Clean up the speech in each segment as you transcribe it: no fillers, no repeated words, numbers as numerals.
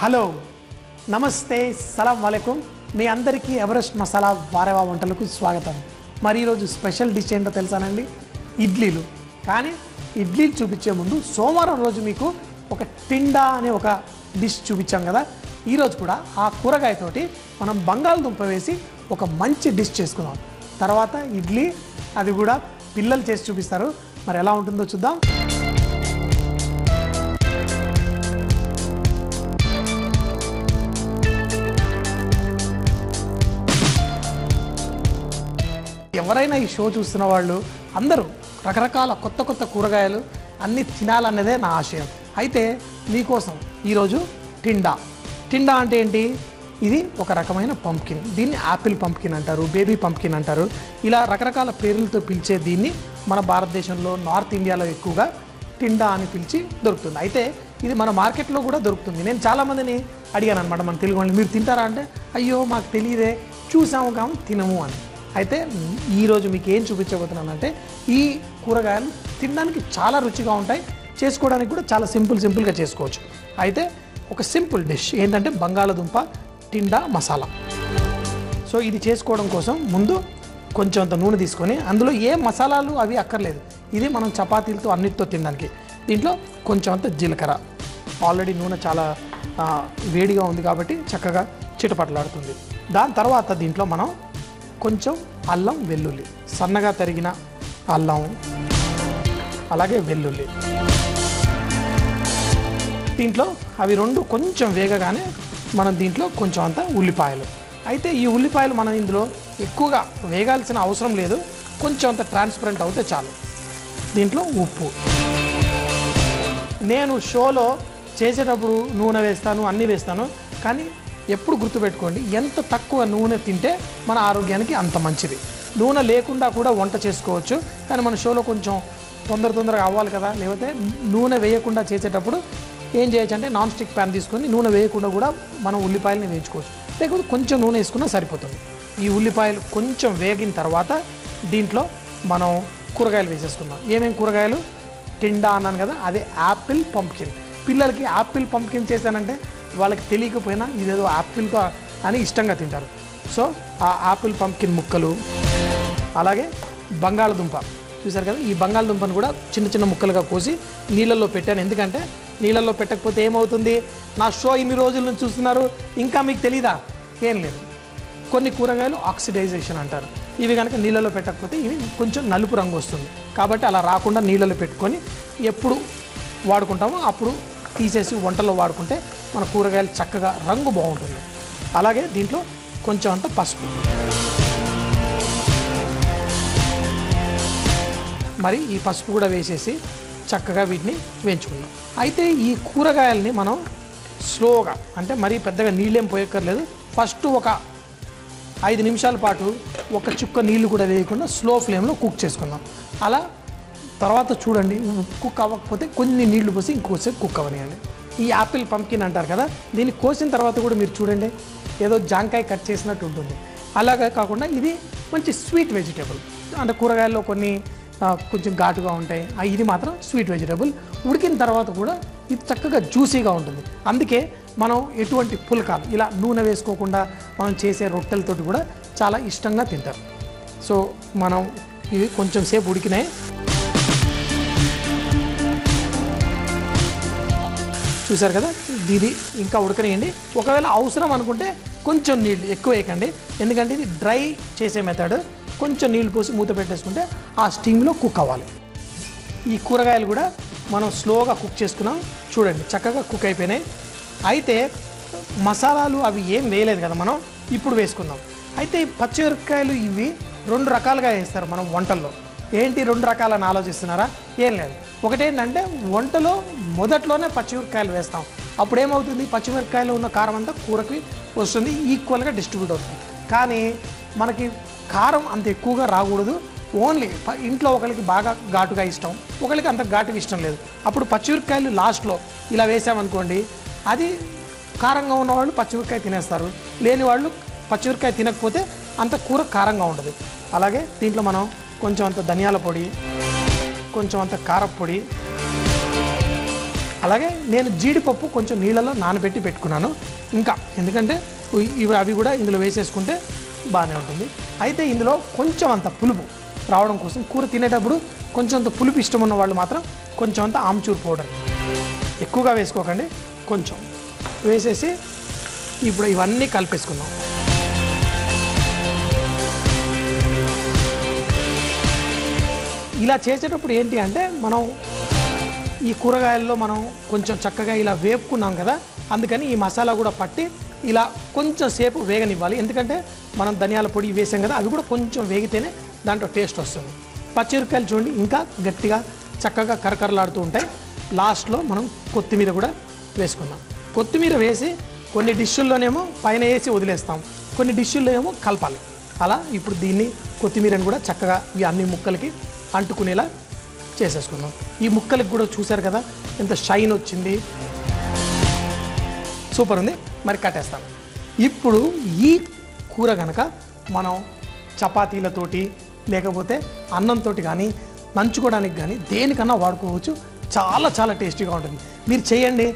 Hello నమస్తే సలాం వాలేకుం మీ అందరికీ Everest masala వారేవా వంటలకు స్వాగతం. మరి ఈరోజు స్పెషల్ డిష్ ఏంటో తెలుసానండి, ఇడ్లీలు. కానీ ఇడ్లీలు చూపించే ముందు సోమవారం రోజు మీకు ఒక టిండా అనే ఒక డిష్ చూపించాం కదా, ఈరోజు కూడా ఆ కూరగాయతోటి మనం బంగాళదుంప వేసి ఒక మంచి డిష్ చేసుకుందాం. తర్వాత ఇడ్లీ, అది కూడా పిల్లలు చేసి చూపిస్తారు. మరి ఎలా ఉంటుందో చూద్దాం. ఎవరైనా ఈ షో చూస్తున్న వాళ్ళు అందరూ రకరకాల కొత్త కొత్త కూరగాయలు అన్నీ తినాలన్నదే నా ఆశయం. అయితే మీకోసం ఈరోజు టిండా అంటే ఏంటి? ఇది ఒక రకమైన పంప్కిన్. దీన్ని యాపిల్ పంప్కిన్ అంటారు, బేబీ పంప్కిన్ అంటారు. ఇలా రకరకాల పేర్లతో పిలిచే దీన్ని మన భారతదేశంలో నార్త్ ఇండియాలో ఎక్కువగా టిండా అని పిలిచి దొరుకుతుంది. అయితే ఇది మన మార్కెట్లో కూడా దొరుకుతుంది. నేను చాలామందిని అడిగాను అనమాట, మన తెలుగు వాళ్ళు, మీరు తింటారా అంటే అయ్యో మాకు తెలియదే, చూసాము కానీ తినము అని. అయితే ఈరోజు మీకు ఏం చూపించబోతున్నానంటే ఈ కూరగాయలు తినడానికి చాలా రుచిగా ఉంటాయి, చేసుకోవడానికి కూడా చాలా సింపుల్గా చేసుకోవచ్చు. అయితే ఒక సింపుల్ డిష్ ఏంటంటే బంగాళదుంప టిండా మసాలా. సో ఇది చేసుకోవడం కోసం ముందు కొంచెం అంత నూనె తీసుకొని, అందులో ఏ మసాలాలు అవి అక్కర్లేదు, ఇది మనం చపాతీలతో అన్నిటితో తినడానికి. దీంట్లో కొంచెం అంత జీలకర్ర, ఆల్రెడీ నూనె చాలా వేడిగా ఉంది కాబట్టి చక్కగా చిటపటలాడుతుంది. దాని తర్వాత దీంట్లో మనం కొంచెం అల్లం వెల్లుల్లి, సన్నగా తరిగిన అల్లం అలాగే వెల్లుల్లి. దీంట్లో అవి రెండు కొంచెం వేగగానే మనం దీంట్లో కొంచెం అంత ఉల్లిపాయలు. అయితే ఈ ఉల్లిపాయలు మనం ఇందులో ఎక్కువగా వేగాల్సిన అవసరం లేదు, కొంచెం అంత ట్రాన్స్పరెంట్ అవుతే చాలు. దీంట్లో ఉప్పు. నేను షోలో చేసేటప్పుడు నూనె వేస్తాను, అన్నీ వేస్తాను, కానీ ఎప్పుడు గుర్తుపెట్టుకోండి, ఎంత తక్కువ నూనె తింటే మన ఆరోగ్యానికి అంత మంచిది. నూనె లేకుండా కూడా వంట చేసుకోవచ్చు, కానీ మన షోలో కొంచెం తొందరగా అవ్వాలి కదా. లేకపోతే నూనె వేయకుండా చేసేటప్పుడు ఏం చేయొచ్చు అంటే నాన్ స్టిక్ ప్యాన్ తీసుకొని నూనె వేయకుండా కూడా మనం ఉల్లిపాయలని వేయించుకోవచ్చు, లేకపోతే కొంచెం నూనె వేసుకున్నా సరిపోతుంది. ఈ ఉల్లిపాయలు కొంచెం వేగిన తర్వాత దీంట్లో మనం కూరగాయలు వేసేసుకుందాం. ఏమేమి కూరగాయలు? టిండా అన్నాను కదా, అదే యాపిల్ పంప్కిన్. పిల్లలకి యాపిల్ పంప్కిన్ చేశానంటే వాళ్ళకి తెలియకపోయినా ఇదేదో యాపిల్తో అని ఇష్టంగా తింటారు. సో ఆ యాపిల్ పంప్కిన్ ముక్కలు, అలాగే బంగాళదుంప చూసారు కదా, ఈ బంగాళదుంపను కూడా చిన్న ముక్కలుగా కోసి నీళ్ళల్లో పెట్టాను. ఎందుకంటే నీళ్ళల్లో పెట్టకపోతే ఏమవుతుంది, నా షో ఇన్ని రోజుల నుంచి చూస్తున్నారు, ఇంకా మీకు తెలీదా? ఏం లేదు, కొన్ని కూరగాయలు ఆక్సిడైజేషన్ అంటారు. ఇవి కనుక నీళ్ళలో పెట్టకపోతే ఇవి కొంచెం నలుపు రంగు వస్తుంది. కాబట్టి అలా రాకుండా నీళ్ళలో పెట్టుకొని ఎప్పుడు వాడుకుంటామో అప్పుడు తీసేసి వంటల్లో వాడుకుంటే మన కూరగాయలు చక్కగా రంగు బాగుంటుంది. అలాగే దీంట్లో కొంచెం అంత పసుపు, మరి ఈ పసుపు కూడా వేసేసి చక్కగా వీటిని వేయించుకుందాం. అయితే ఈ కూరగాయలని మనం స్లోగా, అంటే మరీ పెద్దగా నీళ్ళేం పోయక్కర్లేదు, ఫస్ట్ ఒక 5 నిమిషాల పాటు ఒక చుక్క నీళ్ళు కూడా వేయకుండా స్లో ఫ్లేమ్లో కుక్ చేసుకుందాం. అలా తర్వాత చూడండి, కుక్ అవ్వకపోతే కొన్ని నీళ్లు పోసి ఇంకోసేపు కుక్ అవ్వనియండి. ఈ యాపిల్ పంప్కిన్ అంటారు కదా, దీన్ని కోసిన తర్వాత కూడా మీరు చూడండి ఏదో జాంకాయ కట్ చేసినట్టు ఉంటుంది. అలాగే కాకుండా ఇది మంచి స్వీట్ వెజిటేబుల్. అంటే కూరగాయల్లో కొన్ని కొంచెం ఘాటుగా ఉంటాయి, ఇది మాత్రం స్వీట్ వెజిటేబుల్. ఉడికిన తర్వాత కూడా ఇది చక్కగా జ్యూసీగా ఉంటుంది. అందుకే మనం ఎటువంటి పుల్కాలు ఇలా నూనె వేసుకోకుండా మనం చేసే రొట్టెలతోటి కూడా చాలా ఇష్టంగా తింటారు. సో మనం ఇవి కొంచెం సేపు ఉడికినాయి. చూసారు కదా, ఇది ఇంకా ఉడకనియండి. ఒకవేళ అవసరం అనుకుంటే కొంచెం నీళ్ళు ఎక్కువ వేయకండి, ఎందుకంటే ఇది డ్రై చేసే మెథడ్. కొంచెం నీళ్ళు పోసి మూత పెట్టేసుకుంటే ఆ స్టీమ్లో కుక్ అవ్వాలి. ఈ కూరగాయలు కూడా మనం స్లోగా కుక్ చేసుకున్నాం. చూడండి చక్కగా కుక్ అయిపోయినాయి. అయితే మసాలాలు అవి ఏం వేయలేదు కదా మనం, ఇప్పుడు వేసుకుందాం. అయితే పచ్చిమిరపకాయలు ఇవి 2 రకాలుగా వేస్తారు మనం వంటల్లో. ఏంటి 2 రకాలని ఆలోచిస్తున్నారా? ఏం లేదు, ఒకటేంటంటే వంటలో మొదట్లోనే పచ్చిమిరపకాయలు వేస్తాం, అప్పుడు ఏమవుతుంది, పచ్చిమిరపకాయలు ఉన్న కారం అంతా కూరకి వస్తుంది, ఈక్వల్గా డిస్ట్రిబ్యూట్ అవుతుంది. కానీ మనకి కారం అంత ఎక్కువగా రాకూడదు. ఓన్లీ ఇంట్లో ఒకరికి బాగా ఘాటుగా ఇష్టం, ఒకరికి అంత ఘాటుగా ఇష్టం లేదు. అప్పుడు పచ్చిమిరపకాయలు లాస్ట్లో ఇలా వేసామనుకోండి, అది కారంగా ఉన్నవాళ్ళు పచ్చిమిరపకాయ తినేస్తారు, లేని వాళ్ళు పచ్చిమిరపకాయ తినకపోతే అంత కూర కారంగా ఉండదు. అలాగే దీంట్లో మనం కొంచెం అంత ధనియాల పొడి, కొంచెం అంత కారపొడి, అలాగే నేను జీడిపప్పు కొంచెం నీళ్ళలో నానబెట్టి పెట్టుకున్నాను ఇంకా, ఎందుకంటే అవి కూడా ఇందులో వేసేసుకుంటే బాగానే ఉంటుంది. అయితే ఇందులో కొంచెం అంత పులుపు రావడం కోసం కూర తినేటప్పుడు కొంచెం అంత పులుపు ఇష్టం ఉన్న వాళ్ళు మాత్రం కొంచెం అంత ఆమ్చూర్ పౌడర్, ఎక్కువగా వేసుకోకండి, కొంచెం వేసేసి ఇప్పుడు ఇవన్నీ కలిపేసుకుందాం. ఇలా చేసేటప్పుడు ఏంటి అంటే మనం ఈ కూరగాయల్లో మనం కొంచెం చక్కగా ఇలా వేపుకున్నాం కదా, అందుకని ఈ మసాలా కూడా పట్టి ఇలా కొంచెం సేపు వేగనివ్వాలి. ఎందుకంటే మనం ధనియాల పొడి వేసాం కదా, అవి కూడా కొంచెం వేగితేనే దాంట్లో టేస్ట్ వస్తుంది. పచ్చిమిరపకాయలు చూడండి ఇంకా గట్టిగా చక్కగా కరకరలాడుతూ ఉంటాయి. లాస్ట్లో మనం కొత్తిమీర కూడా వేసుకున్నాం. కొత్తిమీర వేసి కొన్ని డిష్షుల్లోనేమో పైన వేసి వదిలేస్తాం, కొన్ని డిష్షుల్లో ఏమో కలపాలి. అలా ఇప్పుడు దీన్ని కొత్తిమీరని కూడా చక్కగా ఈ అన్ని ముక్కలకి అంటుకునేలా చేసేసుకుందాం. ఈ ముక్కలకి కూడా చూసారు కదా ఎంత షైన్ వచ్చింది, సూపర్ ఉంది. మరి కట్టేస్తాం. ఇప్పుడు ఈ కూర కనుక మనం చపాతీలతోటి లేకపోతే అన్నంతో కానీ నంచుకోవడానికి కానీ దేనికన్నా వాడుకోవచ్చు. చాలా చాలా టేస్టీగా ఉంటుంది. మీరు చేయండి,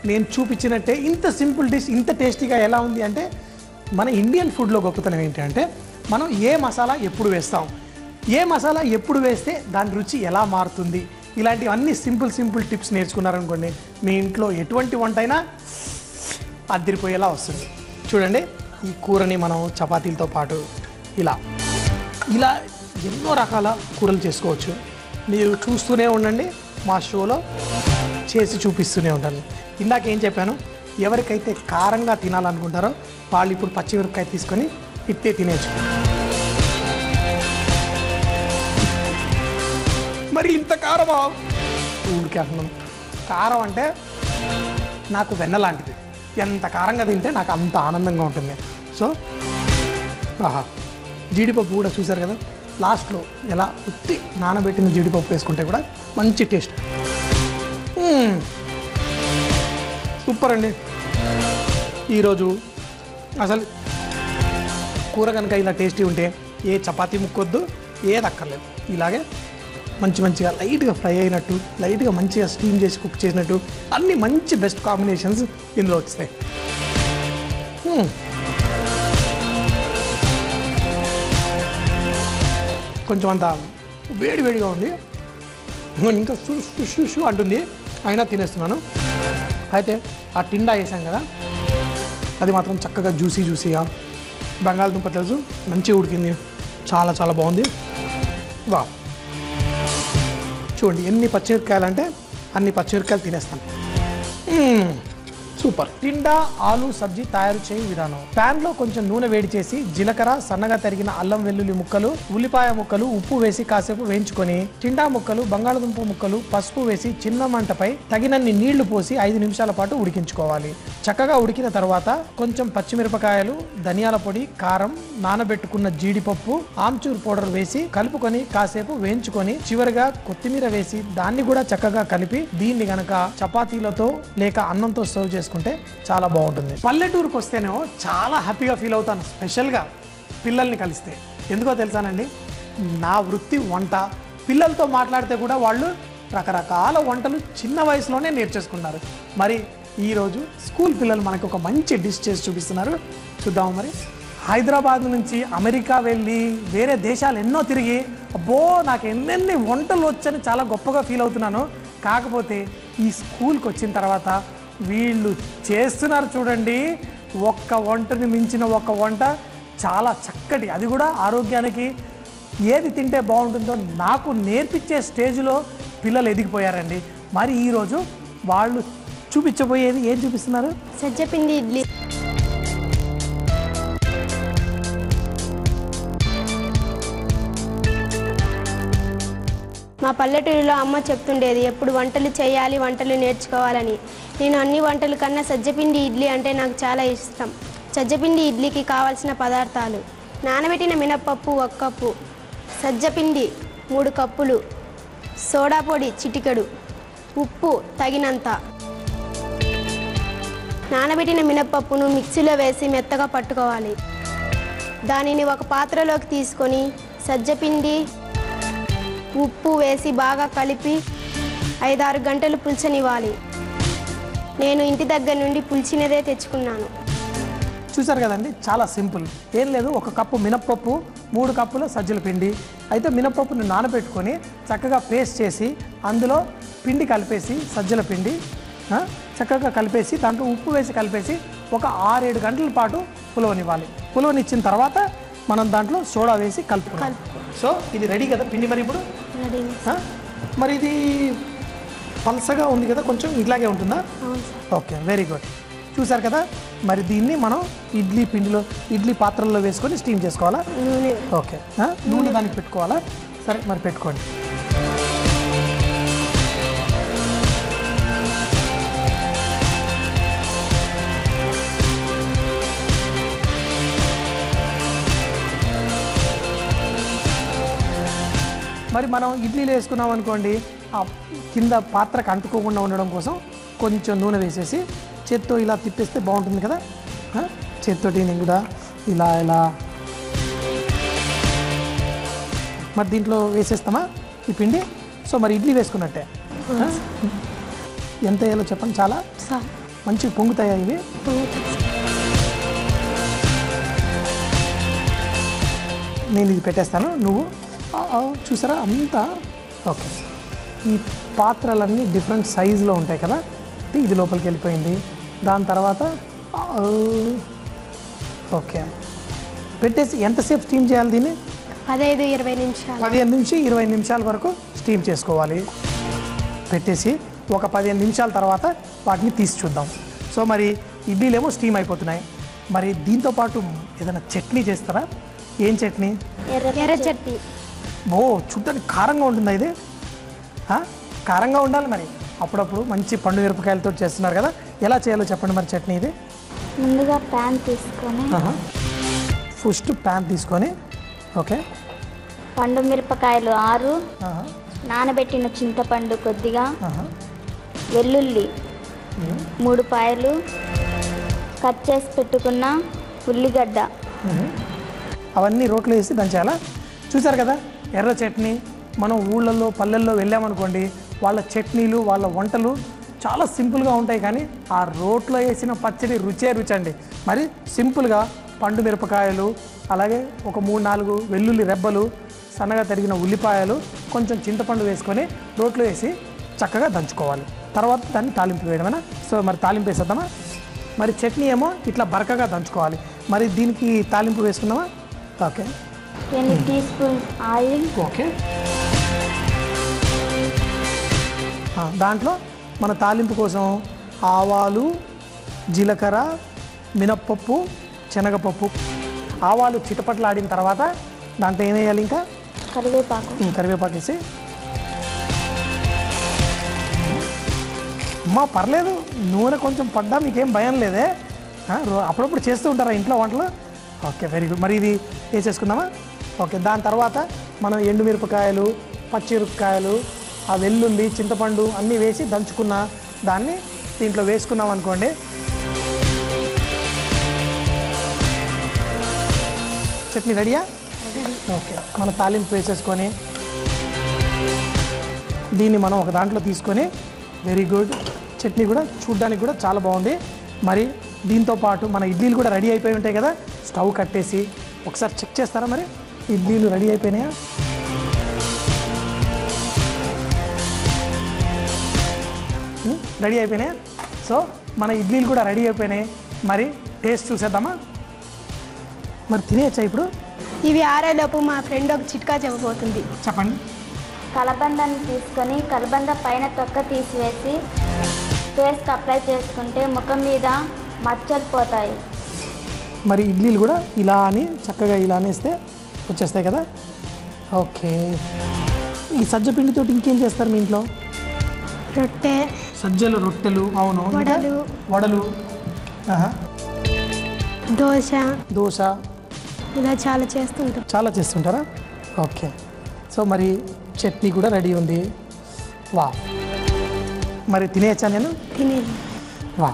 నేను చూపించినట్టే. ఇంత సింపుల్ డిష్ ఇంత టేస్టీగా ఎలా ఉంది అంటే, మన ఇండియన్ ఫుడ్లో గొప్పతనం ఏంటంటే మనం ఏ మసాలా ఎప్పుడు వేస్తాం, ఏ మసాలా ఎప్పుడు వేస్తే దాని రుచి ఎలా మారుతుంది, ఇలాంటివన్నీ సింపుల్ టిప్స్ నేర్చుకున్నారనుకోండి, మీ ఇంట్లో ఎటువంటి వంట అయినా అదిరిపోయేలా వస్తుంది. చూడండి, ఈ కూరని మనం చపాతీలతో పాటు ఇలా ఎన్నో రకాల కూరలు చేసుకోవచ్చు. మీరు చూస్తూనే ఉండండి, మా షోలో చేసి చూపిస్తూనే ఉంటాను. ఇందాక ఏం చెప్పాను, ఎవరికైతే కారంగా తినాలనుకుంటారో వాళ్ళు ఇప్పుడు పచ్చిమిరపకాయ తీసుకొని ఇట్టే తినేచ్చు. మరి ఇంత కారమా? ఊరికే అంటున్నాను. కారం అంటే నాకు వెన్న లాంటిది. ఎంత కారంగా తింటే నాకు అంత ఆనందంగా ఉంటుంది. సో జీడిపప్పు కూడా చూసారు కదా, లాస్ట్లో ఎలా ఉత్తి నానబెట్టిన జీడిపప్పు వేసుకుంటే కూడా మంచి టేస్ట్. సూపర్ అండి. ఈరోజు అసలు కూర కనుక ఇలా టేస్టీ ఉంటే ఏ చపాతీ ముక్కొద్దు, ఏది అక్కర్లేదు. ఇలాగే మంచిగా లైట్గా ఫ్రై అయినట్టు, లైట్గా మంచిగా స్టీమ్ చేసి కుక్ చేసినట్టు అన్ని మంచి బెస్ట్ కాంబినేషన్స్ ఇందులో వచ్చాయి. కొంచెం అంత వేడిగా ఉంది, ఇంకా షూ అంటుంది, అయినా తినేస్తున్నాను. అయితే ఆ టిండా వేసాం కదా, అది మాత్రం చక్కగా జ్యూసీగా, బంగాళదుంప తెలుసు మంచిగా ఉడికింది, చాలా బాగుంది. వా, చూడండి ఎన్ని పచ్చిమిరపకాయలు అంటే అన్ని పచ్చిమిరపకాయలు తినేస్తాను. సూపర్. టిండా ఆలు సబ్జీ తయారు చేయ విధానం. ప్యాన్ లో కొంచెం నూనె వేడి చేసి జీలకర్ర, సన్నగా తరిగిన అల్లం వెల్లుల్లి ముక్కలు, ఉల్లిపాయ ముక్కలు, ఉప్పు వేసి కాసేపు వేయించుకొని టిండా ముక్కలు, బంగాళదుంప ముక్కలు, పసుపు వేసి చిన్న మంటపై తగినన్ని నీళ్లు పోసి 5 నిమిషాల పాటు ఉడికించుకోవాలి. చక్కగా ఉడికిన తర్వాత కొంచెం పచ్చిమిరపకాయలు, ధనియాల పొడి, కారం, నానబెట్టుకున్న జీడిపప్పు, ఆమ్చూర్ పౌడర్ వేసి కలుపుకొని కాసేపు వేయించుకొని చివరిగా కొత్తిమీర వేసి దాన్ని కూడా చక్కగా కలిపి దీన్ని గనక చపాతీలతో లేక అన్నంతో సర్వ్ చేసుకుంటే చాలా బాగుంటుంది. పల్లెటూరుకు వస్తేనేమో చాలా హ్యాపీగా ఫీల్ అవుతాను, స్పెషల్గా పిల్లల్ని కలిస్తే. ఎందుకో తెలుసానండి, నా వృత్తి వంట. పిల్లలతో మాట్లాడితే కూడా వాళ్ళు రకరకాల వంటలు చిన్న వయసులోనే నేర్చేసుకున్నారు. మరి ఈరోజు స్కూల్ పిల్లలు మనకు ఒక మంచి డిష్ చేసి చూపిస్తున్నారు, చూద్దాము. మరి హైదరాబాద్ నుంచి అమెరికా వెళ్ళి వేరే దేశాలు ఎన్నో తిరిగి అబ్బో నాకు ఎన్నెన్ని వంటలు వచ్చని చాలా గొప్పగా ఫీల్ అవుతున్నాను. కాకపోతే ఈ స్కూల్కి వచ్చిన తర్వాత వీళ్ళు చేస్తున్నారు చూడండి, ఒక్క వంటని మించిన ఒక్క వంట, చాలా చక్కటి, అది కూడా ఆరోగ్యానికి ఏది తింటే బాగుంటుందో నాకు నేర్పించే స్టేజ్లో పిల్లలు ఎదిగిపోయారండి. మరి ఈరోజు వాళ్ళు చూపించబోయేది ఏం చూపిస్తున్నారు? సజ్జపిండి ఇడ్లీ. మా పల్లెటూరులో అమ్మ చెప్తుండేది ఎప్పుడు వంటలు చేయాలి, వంటలు నేర్చుకోవాలని. నేను అన్ని వంటల కన్నా సజ్జపిండి ఇడ్లీ అంటే నాకు చాలా ఇష్టం. సజ్జపిండి ఇడ్లీకి కావాల్సిన పదార్థాలు: నానబెట్టిన మినప్పప్పు 1 కప్పు, సజ్జపిండి 3 కప్పులు, సోడా పొడి చిటికెడు, ఉప్పు తగినంత. నానబెట్టిన మినప్పప్పును మిక్సీలో వేసి మెత్తగా పట్టుకోవాలి. దానిని ఒక పాత్రలోకి తీసుకొని సజ్జపిండి, ఉప్పు వేసి బాగా కలిపి 5-6 గంటలు పుల్చనివ్వాలి. నేను ఇంటి దగ్గర నుండి పులిచినదే తెచ్చుకున్నాను. చూసారు కదండి, చాలా సింపుల్. ఏం లేదు, 1 కప్పు మినప్పప్పు, 3 కప్పుల సజ్జల పిండి. అయితే మినప్పప్పుని నానబెట్టుకొని చక్కగా పేస్ట్ చేసి అందులో పిండి కలిపేసి సజ్జల పిండి చక్కగా కలిపేసి దాంట్లో ఉప్పు వేసి కలిపేసి ఒక 6-7 గంటల పాటు పులవనివ్వాలి. పులవనిచ్చిన తర్వాత మనం దాంట్లో సోడా వేసి కలుపుకోవాలి. సో ఇది రెడీ కదా పిండి. మరి ఇప్పుడు మరి ఇది పల్సగా ఉంది కదా, కొంచెం ఇట్లాగే ఉంటుందా? Okay, very good. చూసారు కదా, మరి దీన్ని మనం ఇడ్లీ పిండిలో ఇడ్లీ పాత్రల్లో వేసుకొని స్టీమ్ చేసుకోవాలా? ఓకే, నూనె దానికి పెట్టుకోవాలా? సరే, మరి పెట్టుకోండి. మరి మనం ఇడ్లీలు వేసుకున్నాం అనుకోండి, ఆ కింద పాత్రకు అంటుకోకుండా ఉండడం కోసం కొంచెం నూనె వేసేసి చేత్తో ఇలా తిప్పేస్తే బాగుంటుంది కదా. చేత్తోటి నేను కూడా ఇలా మరి దీంట్లో వేసేస్తామా ఈ పిండి? సో మరి ఇడ్లీ వేసుకున్నట్టే. ఎంత వేయాలో చెప్పండి. చాలా మంచిగా పొంగుతాయా ఇవి? నేను ఇది పెట్టేస్తాను, నువ్వు చూసారా అంతా. ఓకే, ఈ పాత్రలన్నీ డిఫరెంట్ సైజులో ఉంటాయి కదా. ఇది లోపలికి వెళ్ళిపోయింది. దాని తర్వాత ఓకే పెట్టేసి ఎంతసేపు స్టీమ్ చేయాలి దీన్ని? 15-20 నిమిషాలు. 15 నుంచి 20 నిమిషాల వరకు స్టీమ్ చేసుకోవాలి. పెట్టేసి ఒక 15 నిమిషాల తర్వాత వాటిని తీసి చూద్దాం. సో మరి ఇడ్లీలేమో స్టీమ్ అయిపోతున్నాయి. మరి దీంతోపాటు ఏదైనా చట్నీ చేస్తారా? ఏం చట్నీ? ఎర్ర చట్నీ. ఓ, చూడడానికి కారంగా ఉంటుందా ఇది? కారంగా ఉండాలి మరి. అప్పుడప్పుడు మంచి పండు మిరపకాయలతో చేస్తున్నారు కదా, ఎలా చేయాలో చెప్పండి మరి చట్నీ ఇది. ముందుగా ప్యాన్ తీసుకొని ఫస్ట్ ప్యాన్ తీసుకొని ఓకే పండు మిరపకాయలు 6, నానబెట్టిన చింతపండు కొద్దిగా, వెల్లుల్లి 3 పాయలు, కట్ చేసి పెట్టుకున్న ఉల్లిగడ్డ, అవన్నీ రోట్లో వేసి దంచాలా? చూసారు కదా, ఎర్ర చట్నీ. మనం ఊళ్ళల్లో పల్లెల్లో వెళ్ళామనుకోండి, వాళ్ళ చట్నీలు వాళ్ళ వంటలు చాలా సింపుల్గా ఉంటాయి, కానీ ఆ రోట్లో వేసిన పచ్చడి రుచే రుచి అండి. మరి సింపుల్గా పండు మిరపకాయలు, అలాగే ఒక 3-4 వెల్లుల్లి రెబ్బలు, సన్నగా తరిగిన ఉల్లిపాయలు, కొంచెం చింతపండు వేసుకొని రోట్లో వేసి చక్కగా దంచుకోవాలి. తర్వాత దాన్ని తాలింపు వేయడమేనా? సో మరి తాలింపు వేసేద్దామా? మరి చట్నీ ఏమో ఇట్లా బరకగా దంచుకోవాలి. మరి దీనికి తాలింపు వేసుకుందామా? Okay, 20 teaspoon oil. Okay, దాంట్లో మన తాలింపు కోసం ఆవాలు, జీలకర్ర, మినప్పప్పు, శనగపప్పు. ఆవాలు చిటపట్లాడిన తర్వాత దాంట్లో ఏం వేయాలి? ఇంకా కరివేపాకు వేసి. అమ్మా పర్లేదు, నూనె కొంచెం పడ్డా మీకేం భయం లేదే? అప్పుడప్పుడు చేస్తూ ఉంటారా ఇంట్లో వంటలు? Okay, very good. మరి ఇది వేసేసుకుందామా? ఓకే, దాని తర్వాత మనం ఎండుమిరపకాయలు, పచ్చిమిరపకాయలు, ఆ వెల్లుల్లి, చింతపండు అన్నీ వేసి దంచుకున్న దాన్ని దీంట్లో వేసుకున్నాం అనుకోండి. చట్నీ రెడీయా? ఓకే, మన తాలింపు వేసేసుకొని దీన్ని మనం ఒక దాంట్లో తీసుకొని, వెరీ గుడ్. చట్నీ కూడా చూడ్డానికి కూడా చాలా బాగుంది. మరి దీంతో పాటు మన ఇడ్లీలు కూడా రెడీ అయిపోయి ఉంటాయి కదా. స్టవ్ కట్టేసి ఒకసారి చెక్ చేస్తారా? మరి ఇడ్లీలు రెడీ అయిపోయినాయా? రెడీ అయిపోయినాయా? సో మన ఇడ్లీలు కూడా రెడీ అయిపోయినాయి. మరి టేస్ట్ చూసేద్దామా? మరి తినేయచ్చా ఇప్పుడు? ఇవి ఆరేలోపు మా ఫ్రెండ్ ఒక చిట్కా చెప్పబోతుంది. చెప్పండి. కలబందాన్ని తీసుకొని కలబంద పైన తొక్క తీసివేసి ఫేస్కి అప్లై చేసుకుంటే ముఖం మీద మచ్చలు పోతాయి. మరి ఇడ్లీలు కూడా ఇలా అని చక్కగా ఇలా అనేస్తే వచ్చేస్తాయి కదా. ఓకే, ఈ సజ్జ పిండితో ఇంకేం చేస్తారు మీ ఇంట్లో? రొట్టె, సజ్జలు రొట్టెలు, అవును, వడలు, దోశ ఇలా చాలా చేస్తుంటారా? ఓకే, సో మరి చట్నీ కూడా రెడీ ఉంది. వా, మరి తినేయచ్చా నేను? తినేది. వా,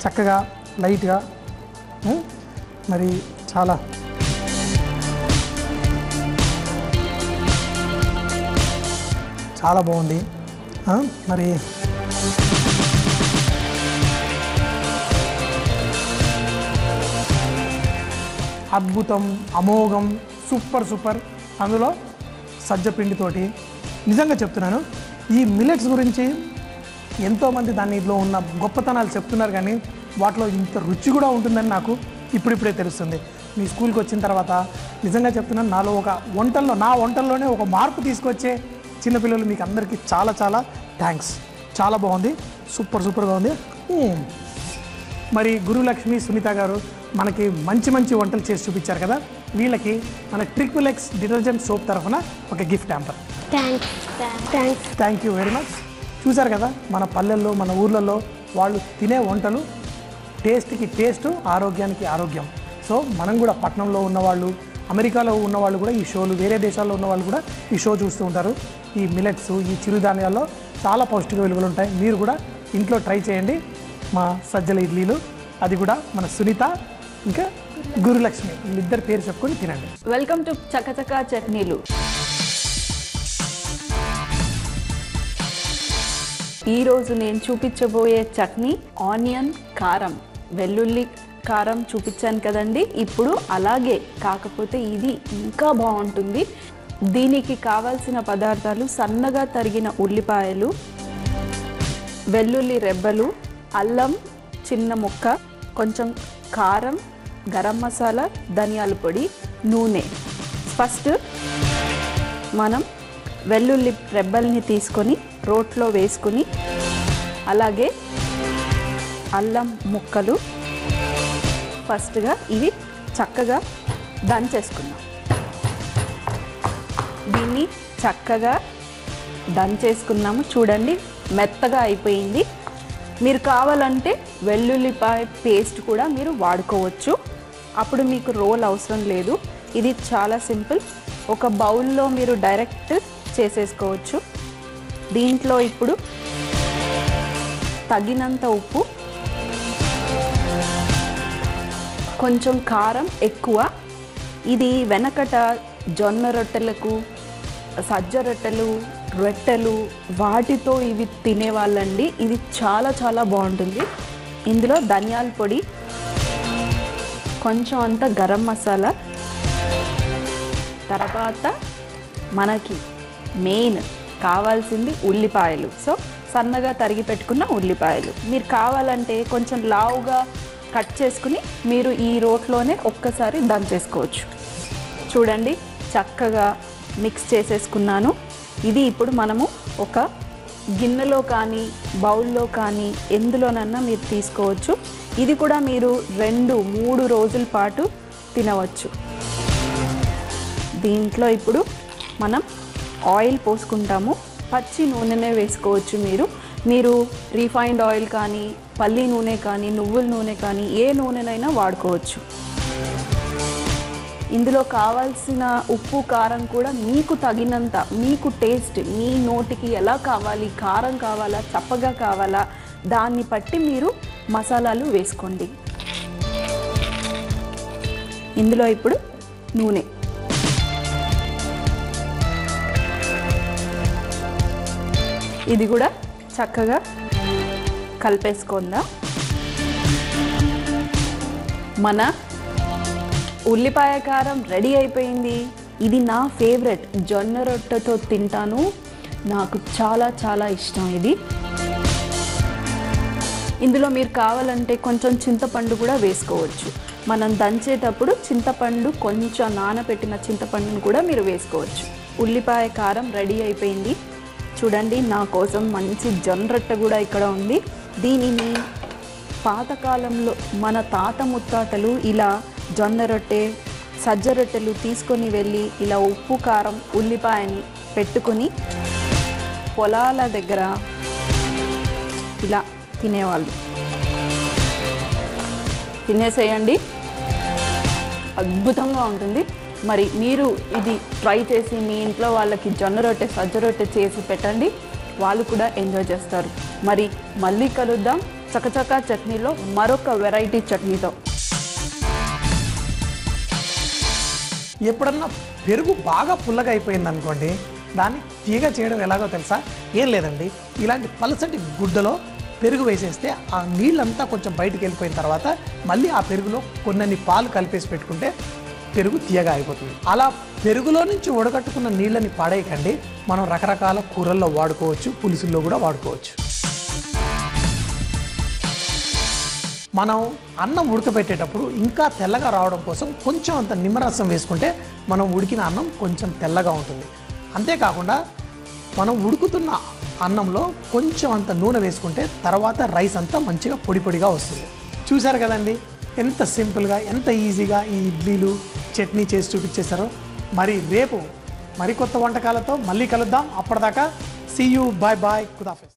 చక్కగా లైట్గా, మరి చాలా చాలా బాగుంది. మరి అద్భుతం, అమోఘం, సూపర్ సూపర్. అందులో సజ్జపిండితోటి నిజంగా చెప్తున్నాను, ఈ మిల్లెట్స్ గురించి ఎంతోమంది దానిలో ఉన్న గొప్పతనాలు చెప్తున్నారు, కానీ వాటిలో ఇంత రుచి కూడా ఉంటుందని నాకు ఇప్పుడిప్పుడే తెలుస్తుంది. మీ స్కూల్కి వచ్చిన తర్వాత నిజంగా చెప్తున్నాను, నాలో ఒక నా వంటల్లోనే ఒక మార్పు తీసుకొచ్చే చిన్నపిల్లలు మీకు అందరికీ చాలా చాలా థ్యాంక్స్. చాలా బాగుంది, సూపర్గా ఉంది. మరి గురులక్ష్మి, సునీత గారు మనకి మంచి మంచి వంటలు చేసి చూపించారు కదా. వీళ్ళకి మన ట్రిపుల్ ఎక్స్ డిటర్జెంట్ సోప్ తరఫున ఒక gift hamper. Thank you very much. చూసారు కదా, మన పల్లెల్లో మన ఊర్లలో వాళ్ళు తినే వంటలు టేస్ట్కి టేస్ట్, ఆరోగ్యానికి ఆరోగ్యం. సో మనం కూడా పట్టణంలో ఉన్నవాళ్ళు, అమెరికాలో ఉన్నవాళ్ళు కూడా ఈ షోలు, వేరే దేశాల్లో ఉన్నవాళ్ళు కూడా ఈ షో చూస్తూ ఉంటారు. ఈ మిల్లెట్స్, ఈ చిరుధాన్యాల్లో చాలా పౌష్టిక విలువలు ఉంటాయి. మీరు కూడా ఇంట్లో ట్రై చేయండి. మా సజ్జల ఇడ్లీలు, అది కూడా మన సునీత ఇంకా గురులక్ష్మి వీళ్ళిద్దరు పేరు చెప్పుకొని తినండి. వెల్కమ్ టు చకచకా చట్నీలు. ఈరోజు నేను చూపించబోయే చట్నీ ఆనియన్ కారం, వెల్లుల్లి కారం చూపించాను కదండి. ఇప్పుడు అలాగే, కాకపోతే ఇది ఇంకా బాగుంటుంది. దీనికి కావాల్సిన పదార్థాలు సన్నగా తరిగిన ఉల్లిపాయలు, వెల్లుల్లి రెబ్బలు, అల్లం చిన్న ముక్క, కొంచెం కారం, గరం మసాలా, ధనియాల పొడి, నూనె. ఫస్ట్ మనం వెల్లుల్లి రెబ్బల్ని తీసుకొని రోట్లో వేసుకొని, అలాగే అల్లం ముక్కలు ఫస్ట్గా ఇవి చక్కగా దంచేసుకున్నాం. దీన్ని చక్కగా దంచేసుకున్నాము. చూడండి, మెత్తగా అయిపోయింది. మీరు కావాలంటే వెల్లుల్లిపాయ పేస్ట్ కూడా మీరు వాడుకోవచ్చు, అప్పుడు మీకు రోల్ అవసరం లేదు. ఇది చాలా సింపుల్. ఒక బౌల్లో మీరు డైరెక్ట్ చేసేసుకోవచ్చు. దీంట్లో ఇప్పుడు తగినంత ఉప్పు, కొంచెం కారం ఎక్కువ. ఇది వెనకట జొన్న రొట్టెలకు, సజ్జ రొట్టెలు వాటితో ఇవి తినేవాళ్ళండి. ఇది చాలా చాలా బాగుంటుంది. ఇందులో ధనియాల పొడి, కొంచెం అంత గరం మసాలా, తర్వాత మనకి మెయిన్ కావాల్సింది ఉల్లిపాయలు. సో సన్నగా తరిగి పెట్టుకున్న ఉల్లిపాయలు మీరు కావాలంటే కొంచెం లావుగా కట్ చేసుకుని మీరు ఈ రోట్లోనే ఒక్కసారి దంచేసుకోవచ్చు. చూడండి, చక్కగా మిక్స్ చేసేసుకున్నాను. ఇది ఇప్పుడు మనము ఒక గిన్నెలో కానీ బౌల్లో కానీ ఎందులోనన్నా మీరు తీసుకోవచ్చు. ఇది కూడా మీరు 2-3 రోజుల పాటు తినవచ్చు. దీంట్లో ఇప్పుడు మనం ఆయిల్ పోసుకుంటాము. పచ్చి నూనెనే వేసుకోవచ్చు. మీరు రీఫైండ్ ఆయిల్ కానీ, పల్లి నూనె కానీ, నువ్వుల నూనె కానీ, ఏ నూనెనైనా వాడుకోవచ్చు. ఇందులో కావాల్సిన ఉప్పు, కారం కూడా మీకు తగినంత, మీకు టేస్ట్, మీ నోటికి ఎలా కావాలి, కారం కావాలా, చప్పగా కావాలా, దాన్ని బట్టి మీరు మసాలాలు వేసుకోండి. ఇందులో ఇప్పుడు నూనె, ఇది కూడా చక్కగా కలిపేసుకుందాం. మన ఉల్లిపాయ కారం రెడీ అయిపోయింది. ఇది నా ఫేవరెట్, జొన్న రొట్టెతో తింటాను, నాకు చాలా చాలా ఇష్టం ఇది. ఇందులో మీరు కావాలంటే కొంచెం చింతపండు కూడా వేసుకోవచ్చు. మనం దంచేటప్పుడు చింతపండు, కొంచెం నానబెట్టిన చింతపండును కూడా మీరు వేసుకోవచ్చు. ఉల్లిపాయ కారం రెడీ అయిపోయింది. చూడండి, నా కోసం మంచి జొన్న రొట్టె కూడా ఇక్కడ ఉంది. దీనిని పాతకాలంలో మన తాత ముత్తాతలు ఇలా జొన్న రొట్టె, సజ్జ రొట్టెలు తీసుకొని వెళ్ళి ఇలా ఉప్పు, కారం, ఉల్లిపాయని పెట్టుకొని పొలాల దగ్గర ఇలా తినేవాళ్ళు. తినేసేయండి, అద్భుతంగా ఉంటుంది. మరి మీరు ఇది ట్రై చేసి మీ ఇంట్లో వాళ్ళకి జొన్న రొట్టె, సజ్జ రొట్టె చేసి పెట్టండి, వాళ్ళు కూడా ఎంజాయ్ చేస్తారు. మరి మళ్ళీ కలుద్దాం చకచకా చట్నీలో మరొక వెరైటీ చట్నీతో. ఎప్పుడన్నా పెరుగు బాగా పుల్లగా అయిపోయింది అనుకోండి, దాన్ని తీయగా చేయడం ఎలాగో తెలుసా? ఏం లేదండి, ఇలాంటి పలసటి గుడ్డలో పెరుగు వేసేస్తే ఆ నీళ్ళంతా కొంచెం బయటికి వెళ్ళిపోయిన తర్వాత మళ్ళీ ఆ పెరుగులో కొన్ని పాలు కలిపేసి పెట్టుకుంటే పెరుగు తీయగా అయిపోతుంది. అలా పెరుగులో నుంచి ఉడకట్టుకున్న నీళ్ళని పాడేయకండి. మనం రకరకాల కూరల్లో వాడుకోవచ్చు, పులుసుల్లో కూడా వాడుకోవచ్చు. మనం అన్నం ఉడకబెట్టేటప్పుడు ఇంకా తెల్లగా రావడం కోసం కొంచెం అంత నిమ్మరసం వేసుకుంటే మనం ఉడికిన అన్నం కొంచెం తెల్లగా ఉంటుంది. అంతేకాకుండా మనం ఉడుకుతున్న అన్నంలో కొంచెం అంత నూనె వేసుకుంటే తర్వాత రైస్ అంతా మంచిగా పొడి పొడిగా వస్తుంది. చూశారు కదండి ఎంత సింపుల్గా, ఎంత ఈజీగా ఈ ఇడ్లీలు చట్నీ చేసి చూపించేశారో. మరి రేపు మరికొత్త వంటకాలతో మళ్ళీ కలుద్దాం. అప్పటిదాకా సీ యూ, బాయ్ బాయ్, ఖుదాఫిజ్.